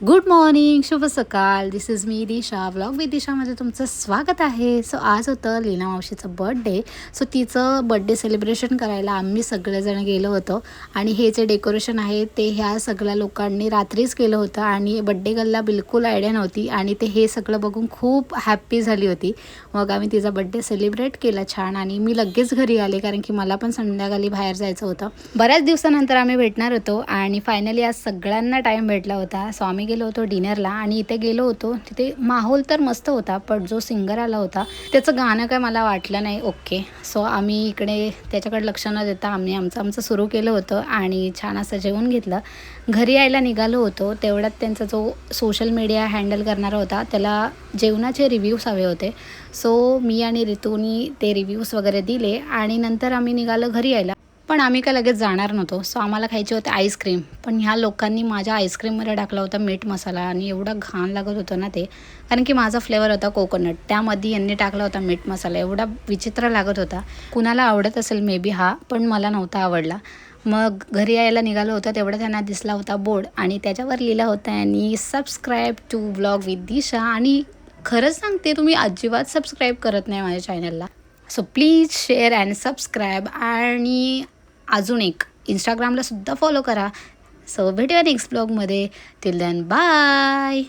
Good morning, शुभ सकाळ. This is me Disha. Vlog with दिशामध्ये तुमचं स्वागत आहे. सो आज होतं लीना मावशीचं बर्थडे. सो तिचं बर्थडे सेलिब्रेशन करायला आम्ही सगळेजण गेलो होतो. आणि हे जे डेकोरेशन आहे ते ह्या सगळ्या लोकांनी रात्रीच केलं होतं आणि बड्डे गर्लला बिलकुल आयडिया नव्हती आणि ते हे सगळं बघून खूप हॅप्पी झाली होती. मग आम्ही तिचा बड्डे सेलिब्रेट केला छान आणि मी लगेच घरी आले कारण की मला पण संध्याकाळी बाहेर जायचं होतं. बऱ्याच दिवसानंतर आम्ही भेटणार होतो आणि फायनली आज सगळ्यांना टाईम भेटला होता. सो आम्ही गेलो होतो डिनरला आणि इथे गेलो होतो. तिथे माहोल तर मस्त होता, पण जो सिंगर आला होता त्याचं गाणं काय मला वाटलं नाही ओके. सो आम्ही इकडे त्याच्याकडे लक्ष न देता आम्ही आमचं सुरू केलं होतं आणि छान असं जेवून घेतलं. घरी यायला निघालो होतो तेवढ्यात त्यांचा जो सोशल मीडिया हँडल करणारा होता त्याला जेवणाचे रिव्ह्यूज हवे होते. सो मी आणि रितूनी ते रिव्ह्यूज वगैरे दिले आणि नंतर आम्ही निघालो घरी यायला. पण आम्ही काय लगेच जाणार नव्हतो. सो आम्हाला खायचे होते आईस्क्रीम. पण ह्या लोकांनी माझ्या आईस्क्रीममध्ये टाकला होता मीठ मसाला आणि एवढं घाण लागत होतं ना ते, कारण की माझा फ्लेवर होता कोकोनट, त्यामध्ये यांनी टाकला होता मीठ मसाला. एवढा विचित्र लागत होता. कुणाला आवडत असेल मे बी हा, पण मला नव्हता आवडला. मग घरी यायला निघालो होतं तेवढं त्यांना दिसला होता बोर्ड आणि त्याच्यावर लिहिलं होतं आणि सबस्क्राईब टू व्लॉग विथ दिशा. आणि खरंच सांगते, तुम्ही अजिबात सबस्क्राईब करत नाही माझ्या चॅनलला. So please share and subscribe. आणि अजून एक इंस्टाग्रामला सुद्धा फॉलो करा. सो भेटूया नेक्स्ट ब्लॉगमध्ये. Till then bye.